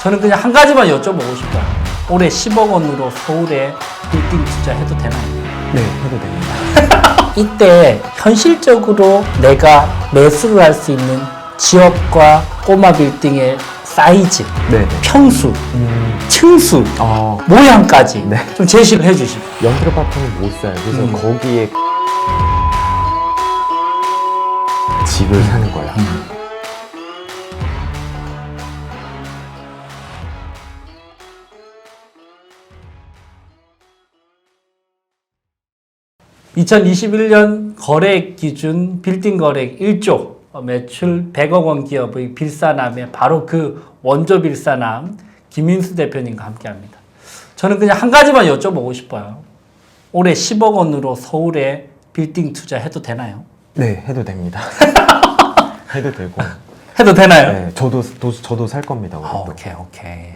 저는 그냥 한 가지만 여쭤보고 싶어요. 올해 10억 원으로 서울에 빌딩 투자해도 되나요? 네, 해도 됩니다. 이때 현실적으로 내가 매수를 할 수 있는 지역과 꼬마 빌딩의 사이즈, 네. 평수, 층수, 모양까지 네. 좀 제시를 해주십시오. 연트로 파트는 못 사요. 그래서 거기에 집을 사는 거야. 2021년 거래액 기준 빌딩 거래액 1조, 매출 100억 원 기업의 빌사남의 바로 그 원조 빌사남 김인수 대표님과 함께 합니다. 저는 그냥 한 가지만 여쭤보고 싶어요. 올해 10억 원으로 서울에 빌딩 투자해도 되나요? 네, 해도 됩니다. 해도 되고. 해도 되나요? 네, 저도 살 겁니다. 오케이.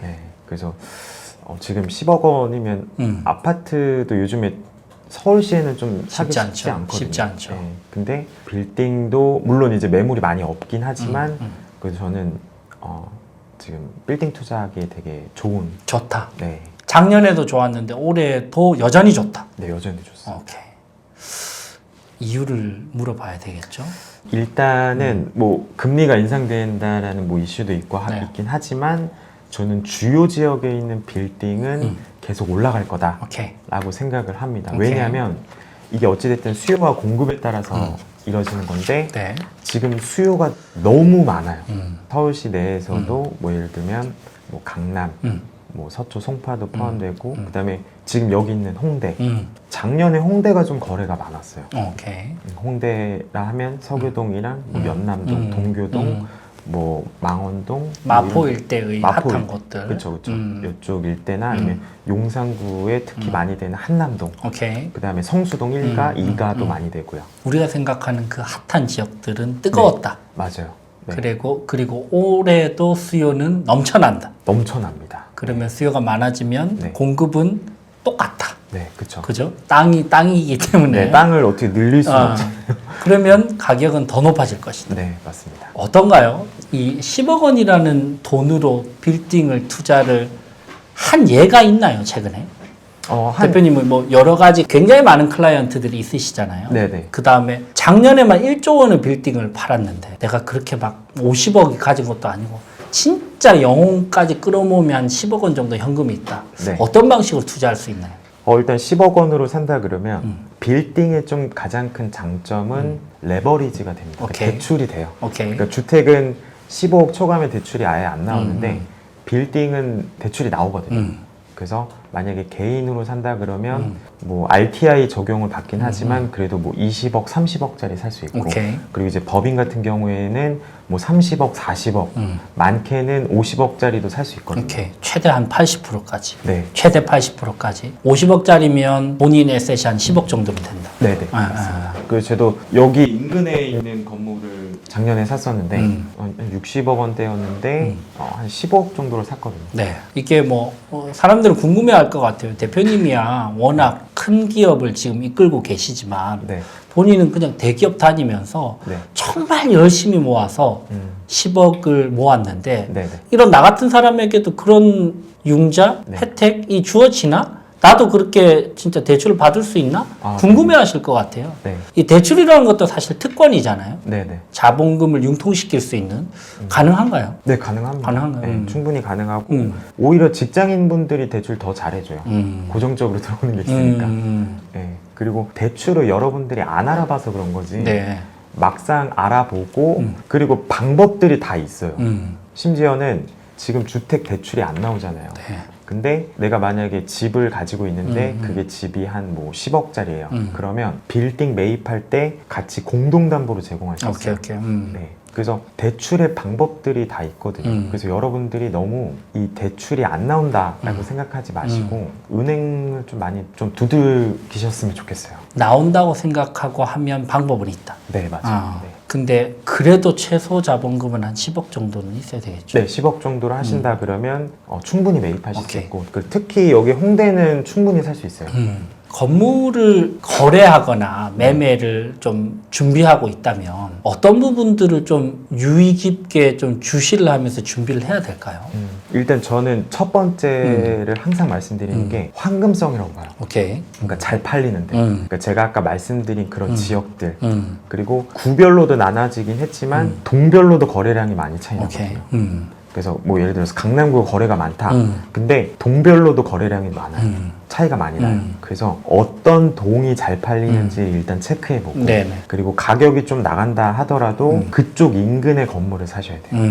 네, 그래서 지금 10억 원이면 아파트도 요즘에 서울시에는 좀 사기 쉽지 않거든요. 쉽지 않죠. 네, 근데 빌딩도 물론 이제 매물이 많이 없긴 하지만 그래서 저는 지금 빌딩 투자하기에 되게 좋다. 네, 작년에도 좋았는데 올해도 여전히 좋다. 네 여전히 좋습니다. 오케이. 이유를 물어봐야 되겠죠. 일단은 뭐 금리가 인상된다라는 뭐 이슈도 있고 네. 있긴 하지만 저는 주요 지역에 있는 빌딩은 계속 올라갈 거다라고 오케이. 생각을 합니다. 오케이. 왜냐하면 이게 어찌됐든 수요와 공급에 따라서 이뤄지는 건데 네. 지금 수요가 너무 많아요. 서울시 내에서도 뭐 예를 들면 뭐 강남, 뭐 서초, 송파도 포함되고 그다음에 지금 여기 있는 홍대. 작년에 홍대가 좀 거래가 많았어요. 오케이. 홍대라 하면 서교동이랑 뭐 연남동, 동교동, 뭐 망원동, 마포 뭐 일대의 마포 핫한 곳들. 그렇죠. 이쪽 일대나 아니면 용산구에 특히 많이 되는 한남동. 오케이. 그다음에 성수동 1가, 2가도 많이 되고요. 우리가 생각하는 그 핫한 지역들은 뜨거웠다. 맞아요. 네. 그리고 올해도 수요는 넘쳐난다. 넘쳐납니다. 그러면 수요가 많아지면 네. 공급은 똑같다. 네, 그렇죠. 그죠? 땅이기 때문에. 네, 땅을 어떻게 늘릴 수 없잖아요. 그러면 가격은 더 높아질 것이다. 네, 맞습니다. 어떤가요? 이 10억 원이라는 돈으로 빌딩을 투자를 한 예가 있나요, 최근에? 대표님은 뭐 여러 가지 굉장히 많은 클라이언트들이 있으시잖아요. 네네. 그 다음에 작년에만 1조 원의 빌딩을 팔았는데 내가 그렇게 막 50억이 가진 것도 아니고 진짜 영혼까지 끌어모으면 한 10억 원 정도 현금이 있다. 네. 어떤 방식으로 투자할 수 있나요? 일단 10억 원으로 산다 그러면 빌딩의 좀 가장 큰 장점은 레버리지가 됩니다. 그러니까 오케이. 대출이 돼요. 오케이. 그러니까 주택은 15억 초과하면 대출이 아예 안 나오는데 빌딩은 대출이 나오거든요. 그래서 만약에 개인으로 산다 그러면 뭐 RTI 적용을 받긴 하지만 그래도 뭐 20억, 30억짜리 살 수 있고 오케이. 그리고 이제 법인 같은 경우에는 뭐 30억, 40억 많게는 50억짜리도 살 수 있거든요. 오케이. 최대 한 80%까지. 네, 최대 80%까지. 50억짜리면 본인 에셋이 한 10억 정도면 된다. 네네. 맞습니다. 그래서 저도 여기 인근에 있는 건물을 작년에 샀었는데 한 60억 원대였는데 한 10억 정도를 샀거든요. 네. 이게 뭐 사람들은 궁금해할 것 같아요. 대표님이야 워낙 큰 기업을 지금 이끌고 계시지만 네. 본인은 그냥 대기업 다니면서 네. 정말 열심히 모아서 10억을 모았는데 네네. 이런 나 같은 사람에게도 그런 융자, 네. 혜택이 주어지나? 나도 그렇게 진짜 대출을 받을 수 있나? 궁금해 하실 것 같아요. 네. 이 대출이라는 것도 사실 특권이잖아요. 네네. 자본금을 융통시킬 수 있는 가능한가요? 네, 가능합니다. 가능한가요? 네, 충분히 가능하고 오히려 직장인분들이 대출 더 잘해줘요. 고정적으로 들어오는 게 있으니까. 네, 그리고 대출을 여러분들이 안 알아봐서 그런 거지. 네. 막상 알아보고 그리고 방법들이 다 있어요. 심지어는 지금 주택 대출이 안 나오잖아요. 네. 근데 내가 만약에 집을 가지고 있는데 그게 집이 한 뭐 10억짜리예요. 그러면 빌딩 매입할 때 같이 공동담보로 제공할 수 있어요. 오케이. 네. 그래서 대출의 방법들이 다 있거든요. 그래서 여러분들이 너무 이 대출이 안 나온다라고 생각하지 마시고 은행을 좀 많이 좀 두들기셨으면 좋겠어요. 나온다고 생각하고 하면 방법은 있다. 네, 맞아요. 네. 근데 그래도 최소 자본금은 한 10억 정도는 있어야 되겠죠. 네, 10억 정도로 하신다 그러면 충분히 매입하실 수 오케이. 있고 특히 여기 홍대는 충분히 살 수 있어요. 건물을 거래하거나 매매를 좀 준비하고 있다면 어떤 부분들을 좀 유의 깊게 좀 주시를 하면서 준비를 해야 될까요? 일단 저는 첫 번째를 항상 말씀드리는 게 황금성이라고 봐요. 오케이. 그러니까 잘 팔리는데. 그러니까 제가 아까 말씀드린 그런 지역들 그리고 구별로도 나눠지긴 했지만 동별로도 거래량이 많이 차이 오케이. 나거든요. 그래서 뭐 예를 들어서 강남구 거래가 많다. 근데 동별로도 거래량이 많아요. 차이가 많이 나요. 그래서 어떤 동이 잘 팔리는지 일단 체크해보고 네네. 그리고 가격이 좀 나간다 하더라도 그쪽 인근의 건물을 사셔야 돼요.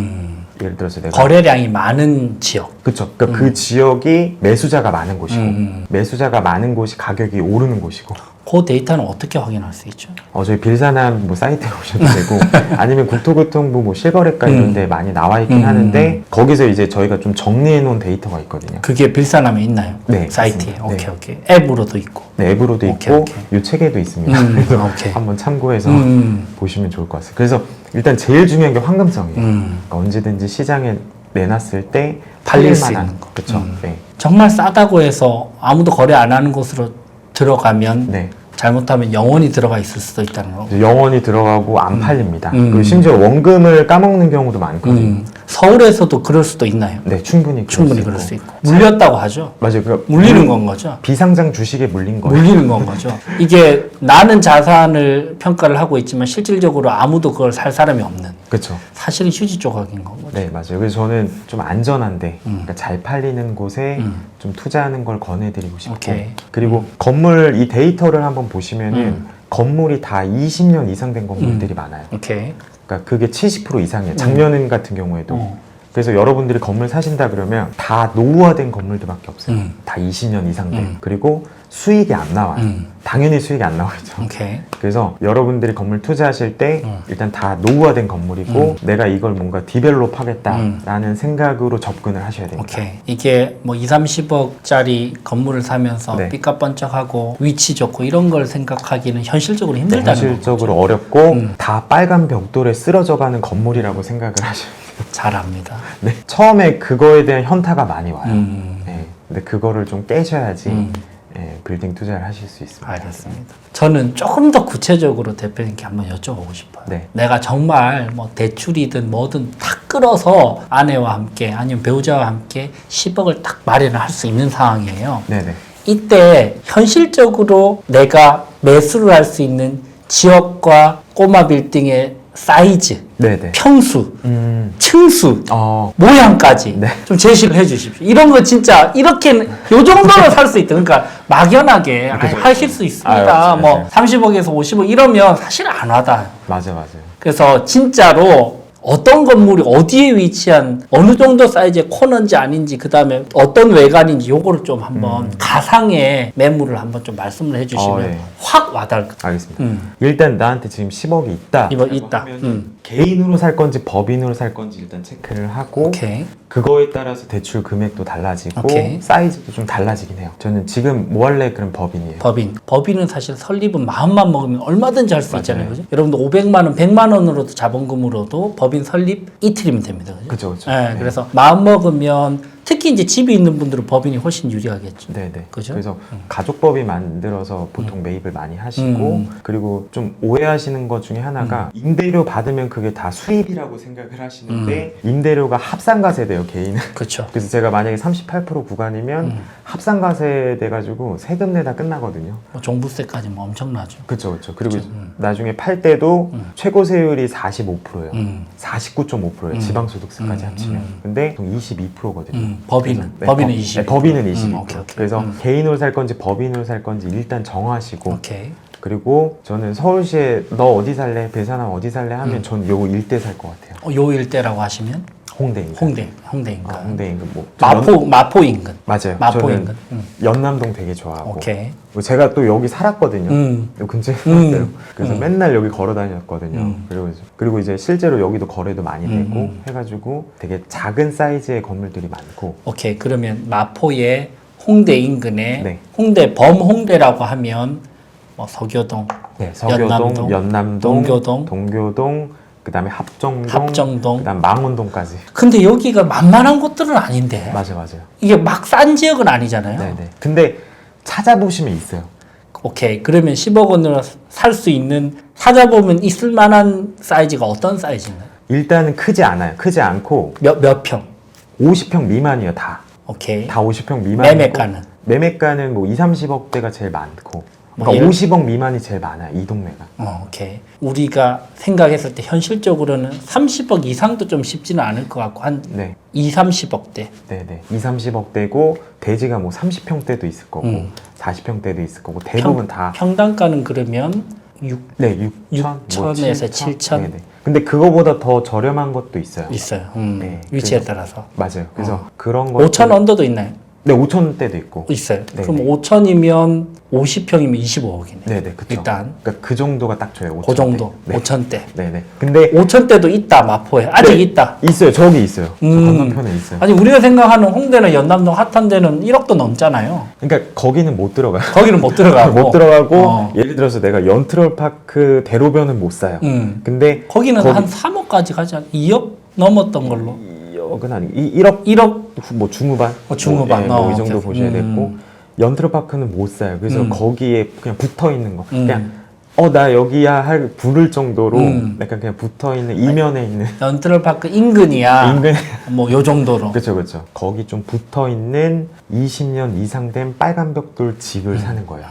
예를 들어서 내가 거래량이 많은 지역. 그쵸. 그러니까 그 지역이 매수자가 많은 곳이고 매수자가 많은 곳이 가격이 오르는 곳이고 그 데이터는 어떻게 확인할 수 있죠? 저희 빌사남 뭐 사이트에 오셔도 되고 아니면 국토교통부 뭐 실거래가 이런 데 많이 나와 있긴 하는데 거기서 이제 저희가 좀 정리해 놓은 데이터가 있거든요. 그게 빌사남에 있나요? 네, 사이트에. 있습니다. 오케이, 네. 오케이. 앱으로도 있고. 네, 앱으로도 오케이, 있고 오케이. 이 책에도 있습니다. 그래서 오케이. 한번 참고해서 음. 보시면 좋을 것 같아요. 그래서 일단 제일 중요한 게 황금성이에요. 그러니까 음. 언제든지 시장에 내놨을 때 팔릴 수 만한 있는 거. 그렇죠. 네. 정말 싸다고 해서 아무도 거래 안 하는 곳으로 들어가면 네. 잘못하면 영원히 들어가 있을 수도 있다는 거. 이제 영원히 들어가고 안 팔립니다. 그리고 심지어 원금을 까먹는 경우도 많거든요. 서울에서도 그럴 수도 있나요? 네, 충분히 충분히 그럴 수 있고. 물렸다고 하죠. 맞아요. 그 물리는 건 거죠. 비상장 주식에 물린 거예요. 물리는 건 거죠. 이게 나는 자산을 평가를 하고 있지만 실질적으로 아무도 그걸 살 사람이 없는. 그렇죠. 사실은 휴지 조각인 건 거죠. 네, 맞아요. 그래서 저는 좀 안전한데 그러니까 잘 팔리는 곳에 좀 투자하는 걸 권해드리고 싶고 오케이. 그리고 건물 이 데이터를 한번 보시면은 건물이 다 20년 이상 된 건물들이 많아요. 오케이. 그러니까 그게 70% 이상이에요. 작년 같은 경우에도. 그래서 여러분들이 건물 사신다 그러면 다 노후화된 건물들밖에 없어요. 다 20년 이상 된. 그리고 수익이 안 나와요. 당연히 수익이 안 나오죠. 오케이. 그래서 여러분들이 건물 투자하실 때 일단 다 노후화된 건물이고 내가 이걸 뭔가 디벨롭 하겠다라는 생각으로 접근을 하셔야 됩니다. 오케이. 이게 뭐 2, 30억짜리 건물을 사면서 네. 삐까번쩍하고 위치 좋고 이런 걸 생각하기는 현실적으로 네, 힘들다는 거죠. 현실적으로 어렵고 다 빨간 벽돌에 쓰러져가는 건물이라고 생각을 하셔야 돼요. 잘합니다. 네. 처음에 그거에 대한 현타가 많이 와요. 네. 근데 그거를 좀 깨셔야지 네, 빌딩 투자를 하실 수 있습니다. 알겠습니다. 저는 조금 더 구체적으로 대표님께 한번 여쭤보고 싶어요. 네. 내가 정말 뭐 대출이든 뭐든 다 끌어서 아내와 함께 아니면 배우자와 함께 10억을 딱 마련을 할 수 있는 상황이에요. 네네. 이때 현실적으로 내가 매수를 할 수 있는 지역과 꼬마 빌딩의 사이즈, 네네. 평수, 층수, 모양까지 네. 좀 제시를 해 주십시오. 이런 거 진짜 이렇게 요 정도는 살 수 있다. 그러니까 막연하게 하실 수 있습니다. 맞아요, 뭐 맞아요. 30억에서 50억 이러면 사실 안 와닿아요. 맞아요. 그래서 진짜로 어떤 건물이 어디에 위치한 어느 정도 사이즈의 코너인지 아닌지 그 다음에 어떤 외관인지 요거를 좀 한번 가상의 매물을 한번 좀 말씀을 해주시면 네. 확 와닿을 것 같아요. 알겠습니다. 일단 나한테 지금 10억이 있다. 이거 있다. 개인으로 살 건지 법인으로 살 건지 일단 체크를 하고 오케이. 그거에 따라서 대출 금액도 달라지고 오케이. 사이즈도 좀 달라지긴 해요. 저는 지금 뭐 할래? 그럼 법인이에요. 법인은 사실 설립은 마음만 먹으면 얼마든지 할 수 맞아요. 있잖아요. 그죠? 여러분들 500만 원, 100만 원으로도 자본금으로도 법인 설립 이틀이면 됩니다. 그죠? 그죠. 네, 그래서 마음 먹으면 특히 이제 집이 있는 분들은 법인이 훨씬 유리하겠죠. 네네. 그죠? 그래서 가족법이 만들어서 보통 매입을 많이 하시고 그리고 좀 오해하시는 것 중에 하나가 임대료 받으면 그게 다 수입이라고 생각을 하시는데 임대료가 합산가세 돼요, 개인은. 그렇죠. 그래서 제가 만약에 38% 구간이면 합산가세 돼가지고 세금 내다 끝나거든요. 뭐 종부세까지 뭐 엄청나죠. 그렇죠. 그리고 나중에 팔 때도 최고 세율이 45%예요. 49.5%예요. 지방소득세까지 합치면. 근데 보통 22%거든요. 법인은? 네, 법인은 22%. 네, 법인은 22%. 오케이. 그래서 개인으로 살 건지 법인으로 살 건지 일단 정하시고 오케이. 그리고 저는 서울시에 너 어디 살래? 배산함 어디 살래? 하면 전 요 일대 살 것 같아요. 요 일대라고 하시면 홍대 인근. 홍대 인근. 홍대 인근 뭐 마포 인근. 맞아요. 마포 저는 인근. 연남동 되게 좋아하고 오케이. 제가 또 여기 살았거든요. 요 근처에 살았어요. 그래서 맨날 여기 걸어 다녔거든요. 그리고 이제 실제로 여기도 거래도 많이 되고 해가지고 되게 작은 사이즈의 건물들이 많고. 오케이. 그러면 마포의 홍대 인근에 네. 홍대 범홍대라고 하면 뭐 서교동, 네, 서교동, 연남동, 동교동, 그다음에 합정동, 그다음 망원동까지. 근데 여기가 만만한 곳들은 아닌데 맞아요. 이게 막 싼 지역은 아니잖아요. 네네. 근데 찾아보시면 있어요. 오케이. 그러면 10억 원으로 살 수 있는 찾아보면 있을 만한 사이즈가 어떤 사이즈인가요? 일단은 크지 않아요. 크지 않고 몇 평? 50평 미만이에요. 다 오케이. 50평 미만이고 매매가는? 매매가는 뭐 2, 30억대가 제일 많고 뭐 그러니까 50억 미만이 제일 많아요. 이 동네가. 오케이. 우리가 생각했을 때 현실적으로는 30억 이상도 좀 쉽지는 않을 것 같고 한 네. 2, 30억대. 네네. 2, 30억대고 대지가 뭐 30평대도 있을 거고 40평대도 있을 거고 대부분 다 평당가는 그러면 6 네, 6천, 6천에서 7천? 네네. 근데 그거보다 더 저렴한 것도 있어요. 있어요. 네, 위치에 그래서- 따라서. 맞아요. 그래서 그런 거 5천 언더도 있나요? 네, 5천대도 있고. 있어요. 네, 그럼 네. 5천이면 50평이면 25억이네. 네네, 그쵸. 일단 그러니까 그 정도가 딱 줘요. 그 정도. 네. 5천대. 네네. 근데 5천대도 있다 마포에. 아직 네. 있다. 있어요. 저기 있어요. 저 건너편에 있어요. 아니 우리가 생각하는 홍대나 연남동 핫한 데는 1억도 넘잖아요. 그러니까 거기는 못 들어가요. 거기는 못 들어가고. 못 들어가고 어. 예를 들어서 내가 연트럴파크 대로변은 못 사요. 근데 거기는 한 3억까지 가지 않 2억 넘었던 걸로. 2억은 아니고 1억 1억 뭐 중후반 중후반. 뭐 이 정도 오케이. 보셔야 되고 연트럴파크는 못 사요. 그래서 거기에 그냥 붙어 있는 거 그냥 나 여기야 할 부를 정도로 약간 그냥 붙어 있는 이면에 있는 연트럴파크 인근이야. 인근 뭐 요 정도로. 그렇죠. 거기 좀 붙어 있는 20년 이상 된 빨간 벽돌 집을 사는 거예요.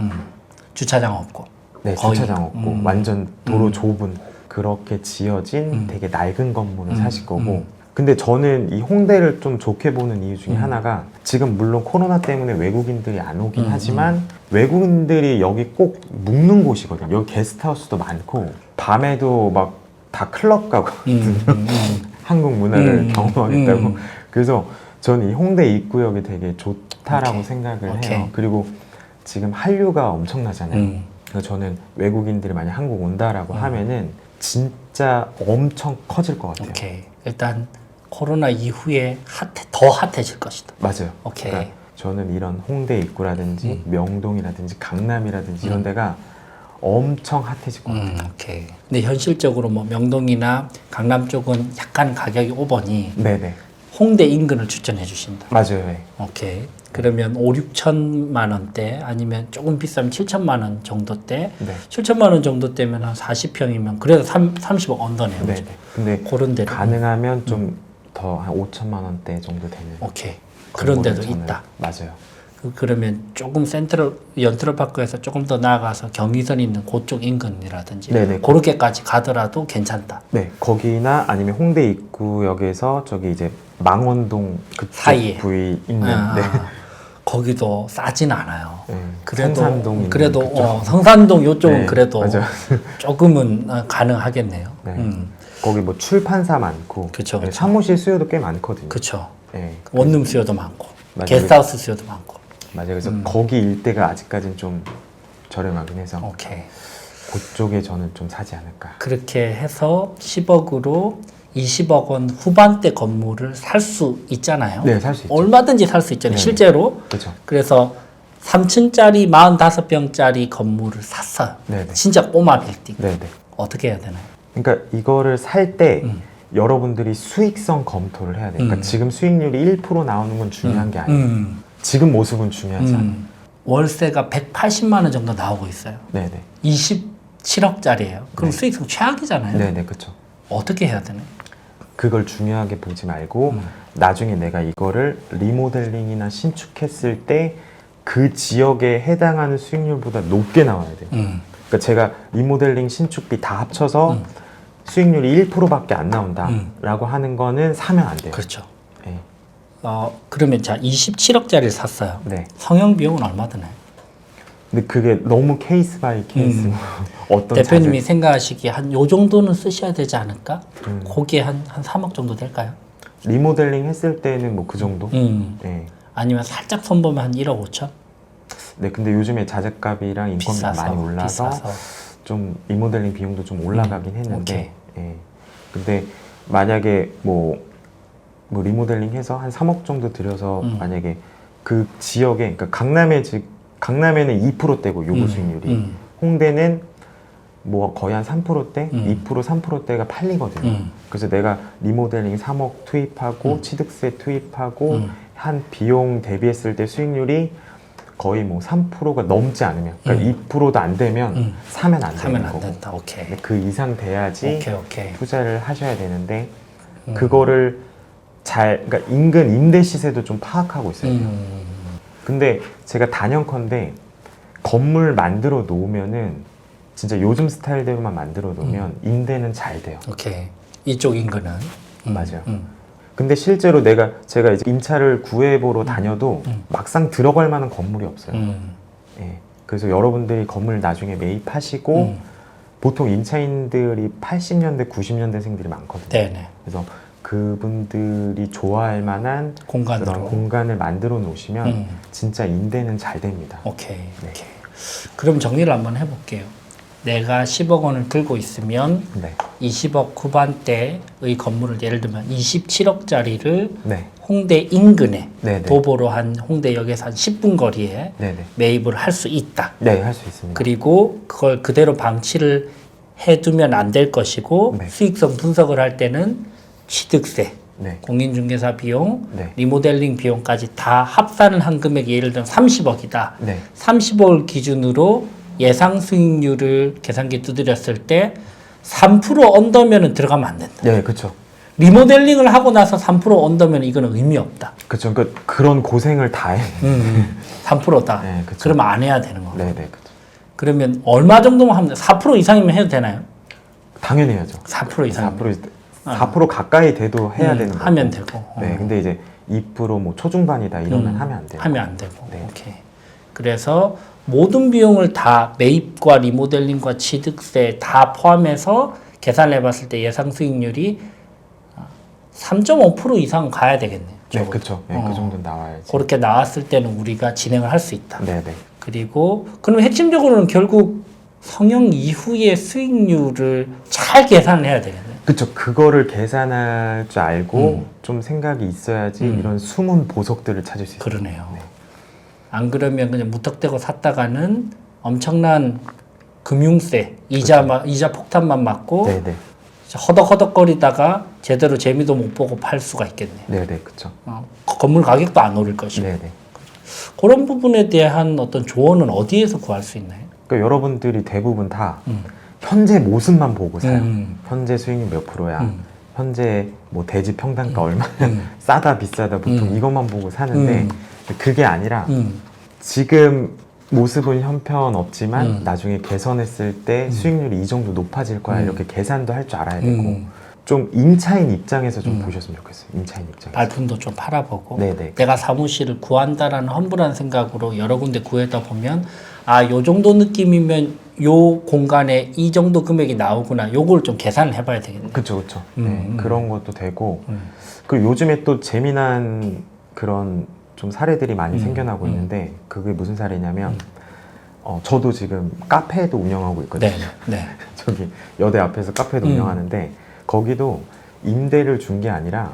주차장 없고. 네, 거의. 주차장 없고 완전 도로 좁은 그렇게 지어진 되게 낡은 건물을 사실 거고. 근데 저는 이 홍대를 좀 좋게 보는 이유 중에 하나가 지금 물론 코로나 때문에 외국인들이 안 오긴 하지만 외국인들이 여기 꼭 묵는 곳이거든요. 여기 게스트하우스도 많고 밤에도 막 다 클럽 가고 한국 문화를 경험하겠다고. 그래서 저는 이 홍대 입구역이 되게 좋다라고 오케이. 생각을 오케이. 해요. 그리고 지금 한류가 엄청나잖아요. 그래서 저는 외국인들이 만약 한국 온다라고 하면은 진짜 엄청 커질 것 같아요. 오케이. 일단 코로나 이후에 더 핫해질 것이다. 맞아요. 오케이. 그러니까 저는 이런 홍대 입구라든지 명동이라든지 강남이라든지 이런 데가 엄청 핫해질 것 같아요. 오케이. 근데 현실적으로 뭐 명동이나 강남 쪽은 약간 가격이 오버니 네네. 홍대 인근을 추천해 주신다. 맞아요. 네. 오케이. 그러면 5, 6천만 원대 아니면 조금 비싸면 7천만 원 정도대. 네. 7천만 원 정도대면 한 40평이면 그래도 30억 언더네요. 네네. 그죠? 근데 그런 데로. 가능하면 좀 더 한 5천만 원대 정도 되는 오케이. 그런 데도 건물을 저는- 있다. 맞아요. 그러면 조금 연트럴파크에서 조금 더 나아가서 경의선 있는 그쪽 인근이라든지 네네. 그렇게까지 가더라도 괜찮다. 네, 거기나 아니면 홍대 입구역에서 저기 이제 망원동 그쪽 사이에. 부위 있는 네. 거기도 싸진 않아요. 네. 그래도 성산동 있는 그래도 그쪽. 성산동 요쪽은 네, 그래도 맞아요. 조금은 가능하겠네요. 네. 거기 뭐 출판사 많고 그쵸, 네, 그쵸. 사무실 수요도 꽤 많거든요. 그렇죠. 네. 원룸 수요도 많고 맞아요. 게스트하우스 수요도 많고. 맞아요. 그래서 거기 일대가 아직까지는 좀 저렴하긴 해서 오케이. 그쪽에 저는 좀 사지 않을까. 그렇게 해서 10억으로 20억 원 후반대 건물을 살 수 있잖아요. 네, 살 수 있죠. 얼마든지 살 수 있잖아요. 네. 실제로. 그렇죠. 그래서 3층짜리 45평짜리 건물을 샀어요. 네네. 진짜 꼬마 빌딩. 네네. 어떻게 해야 되나요? 그러니까 이거를 살 때 여러분들이 수익성 검토를 해야 돼요. 그러니까 지금 수익률이 1% 나오는 건 중요한 게 아니에요. 지금 모습은 중요하지 않아요. 월세가 180만 원 정도 나오고 있어요. 네네. 27억짜리예요. 그럼 네. 수익성 최악이잖아요. 네네, 그렇죠. 어떻게 해야 되나요? 그걸 중요하게 보지 말고 나중에 내가 이거를 리모델링이나 신축했을 때 그 지역에 해당하는 수익률보다 높게 나와야 돼요. 그러니까 제가 리모델링 신축비 다 합쳐서 수익률이 1%밖에 안 나온다라고 하는 거는 사면 안 돼요. 그렇죠. 네. 그러면 자 27억짜리를 샀어요. 네. 성형 비용은 얼마 드나요? 근데 그게 너무 케이스 바이 케이스 어떤 대표님이 자재- 생각하시기에 한 요 정도는 쓰셔야 되지 않을까? 음. 거기에 한 3억 정도 될까요? 리모델링 했을 때는 뭐 그 정도? 음. 네. 아니면 살짝 손보면 한 1억 5천? 네, 근데 요즘에 자재값이랑 인건비가 비싸서, 많이 올라서 비싸서. 좀 리모델링 비용도 좀 올라가긴 오케이. 했는데, 예. 근데 만약에 뭐 리모델링해서 한 3억 정도 들여서 만약에 그 지역에, 그러니까 강남에는 2%대고 요구 수익률이, 홍대는 뭐 거의 한 3%대, 2%, 3%대가 팔리거든요. 그래서 내가 리모델링 3억 투입하고 취득세 투입하고 한 비용 대비했을 때 수익률이 거의 뭐 3%가 넘지 않으면, 그러니까 2%도 안 되면 사면 안 사면 되는 안 거고. 된다. 오케이. 근데 그 이상 돼야지 오케이. 투자를 하셔야 되는데 그거를 그러니까 인근 임대 시세도 좀 파악하고 있어요. 근데 제가 단연컨대 건물 만들어 놓으면은 진짜 요즘 스타일대로만 만들어 놓으면 임대는 잘 돼요. 오케이. 이쪽 인근은 맞아요. 근데 실제로 제가 이제 임차를 구해보러 다녀도 막상 들어갈 만한 건물이 없어요. 예. 그래서 여러분들이 건물 나중에 매입하시고 보통 임차인들이 80년대, 90년대생들이 많거든요. 네네. 그래서 그분들이 좋아할 만한 공간으로. 그런 공간을 만들어 놓으시면 진짜 임대는 잘 됩니다. 오케이. 네. 오케이. 그럼 정리를 한번 해볼게요. 내가 10억 원을 들고 있으면 네. 20억 후반대의 건물을 예를 들면 27억짜리를 네. 홍대 인근에 네네. 도보로 한 홍대역에서 한 10분 거리에 네네. 매입을 할 수 있다. 네, 할 수 있습니다. 그리고 그걸 그대로 방치를 해두면 안 될 것이고 네. 수익성 분석을 할 때는 취득세, 네. 공인중개사 비용, 네. 리모델링 비용까지 다 합산을 한 금액이 예를 들면 30억이다. 네. 30억을 기준으로 예상 수익률을 계산기 두드렸을 때 3% 언더면은 들어가면 안 된다. 네, 그렇죠. 리모델링을 하고 나서 3% 언더면 이거는 의미 없다. 그렇죠. 그러니까 그런 고생을 다 해. 3%다. 네, 그쵸. 그러면 안 해야 되는 거. 네, 네, 그렇죠. 그러면 얼마 정도만 하면 돼? 4% 이상이면 해도 되나요? 당연히 해야죠. 4% 이상. 4% 가까이 돼도 해야 되는 거고. 하면 되고. 네, 근데 이제 2%뭐 초중반이다 이러면 하면 안 돼요. 하면 안 되고. 네. 오케이. 그래서 모든 비용을 다 매입과 리모델링과 취득세 다 포함해서 계산을 해봤을 때 예상 수익률이 3.5% 이상 가야 되겠네요. 네, 그렇죠. 네, 그 정도 나와야지. 그렇게 나왔을 때는 우리가 진행을 할 수 있다. 네, 네. 그리고 그럼 핵심적으로는 결국 성형 이후의 수익률을 잘 계산을 해야 되겠네요. 그렇죠. 그거를 계산할 줄 알고 좀 생각이 있어야지 이런 숨은 보석들을 찾을 수 있어요. 그러네요. 네. 안 그러면 그냥 무턱대고 샀다가는 엄청난 금융세, 이자 폭탄만 맞고 네, 네. 허덕허덕거리다가 제대로 재미도 못 보고 팔 수가 있겠네요. 네, 네, 그렇죠. 건물 가격도 안 오를 것이고. 네, 네. 그런 부분에 대한 어떤 조언은 어디에서 구할 수 있나요? 그러니까 여러분들이 대부분 다 현재 모습만 보고 사요. 음. 현재 수익률 몇 프로야. 현재 뭐 대지 평당가 얼마나 싸다 비싸다 보통 이것만 보고 사는데 그게 아니라 지금 모습은 형편없지만 나중에 개선했을 때 수익률이 이 정도 높아질 거야 이렇게 계산도 할 줄 알아야 되고 좀 임차인 입장에서 좀 보셨으면 좋겠어요. 임차인 입장에서. 발품도 좀 팔아보고 네네. 내가 사무실을 구한다라는 험불한 생각으로 여러 군데 구해다 보면 요 정도 느낌이면 요 공간에 이 정도 금액이 나오구나. 요걸 좀 계산을 해봐야 되겠네요. 그렇죠, 그렇죠. 네, 그런 것도 되고 그리고 요즘에 또 재미난 그런 좀 사례들이 많이 생겨나고 있는데 그게 무슨 사례냐면 저도 지금 카페도 운영하고 있거든요. 네. 저기 여대 앞에서 카페도 운영하는데 거기도 임대를 준 게 아니라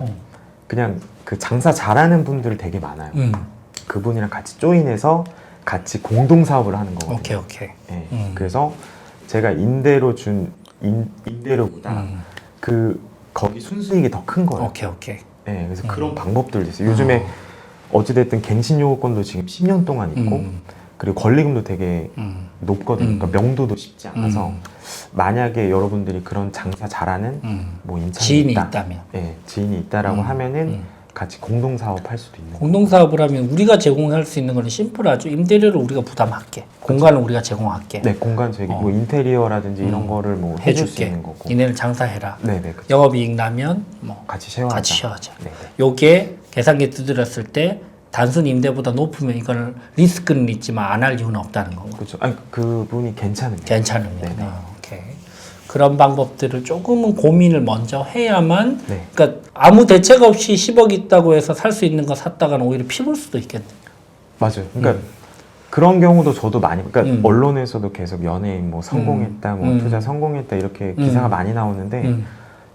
그냥 그 장사 잘하는 분들 되게 많아요. 그분이랑 같이 조인해서 같이 공동 사업을 하는 거거든요. 오케이. 네. 그래서 제가 임대로 준 임대료보다 그 거기 순수익이 더 큰 거예요. 오케이. 네, 그래서 그런 방법들도 있어요. 요즘에 어찌됐든 갱신요건도 지금 10년 동안 있고 그리고 권리금도 되게 높거든요. 그러니까 명도도 쉽지 않아서 만약에 여러분들이 그런 장사 잘하는 뭐 임차인이 지인이 있다, 있다면 네, 지인이 있다라고 하면은 같이 공동 사업할 수도 있는 거예요. 공동사업을 하면 우리가 제공할 수 있는 거는 심플하죠. 임대료를 우리가 부담할게. 공간을 우리가 제공할게. 네, 공간 저기 뭐 인테리어라든지 이런 거를 뭐 해줄 수 해줄게. 있는 거고. 니네는 장사해라. 네, 네, 그렇죠. 영업이익 나면 뭐 같이 쉐어하자. 같이 쉬어하자. 네, 네. 요게 계산기 두드렸을 때 단순 임대보다 높으면 이거는 리스크는 있지만 안 할 이유는 없다는 거고. 그렇죠. 아니 그분이 괜찮으면. 괜찮으면. 네네. 오케이. 그런 방법들을 조금은 고민을 먼저 해야만. 네. 그러니까 아무 대책 없이 10억 있다고 해서 살 수 있는 거 샀다가는 오히려 피볼 수도 있겠네. 맞아요. 그러니까 그런 경우도 저도 많이. 그러니까 언론에서도 계속 연예인 뭐 성공했다, 뭐 투자 성공했다 이렇게 기사가 많이 나오는데.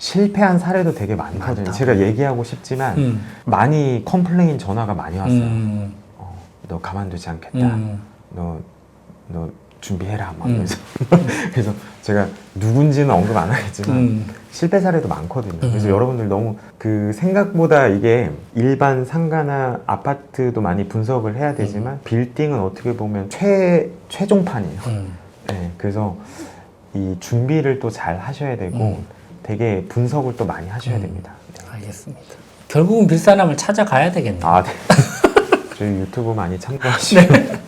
실패한 사례도 되게 많거든요. 많다. 제가 얘기하고 싶지만 많이 컴플레인 전화가 많이 왔어요. 음. 너 가만두지 않겠다. 너 준비해라 막 이러면서 그래서 제가 누군지는 언급 안 하겠지만 실패 사례도 많거든요. 그래서 여러분들 너무 그 생각보다 이게 일반 상가나 아파트도 많이 분석을 해야 되지만 빌딩은 어떻게 보면 최종판이에요. 네, 그래서 이 준비를 또 잘 하셔야 되고 되게 분석을 또 많이 하셔야 됩니다. 네. 알겠습니다. 결국은 빌사남을 찾아가야 되겠네요. 아, 네. 저희 유튜브 많이 참고하시면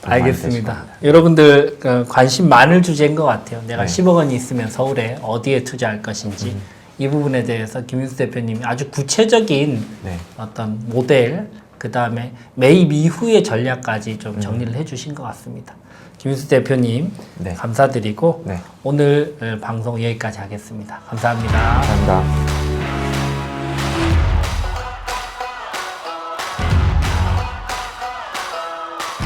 알겠습니다. 여러분들 관심 많을 주제인 것 같아요. 내가 네. 10억 원이 있으면 서울에 어디에 투자할 것인지 이 부분에 대해서 김윤수 대표님이 아주 구체적인 네. 어떤 모델 그 다음에 매입 이후의 전략까지 좀 정리를 해주신 것 같습니다. 김윤수 대표님 네. 감사드리고 네. 오늘 방송 여기까지 하겠습니다. 감사합니다. 감사합니다.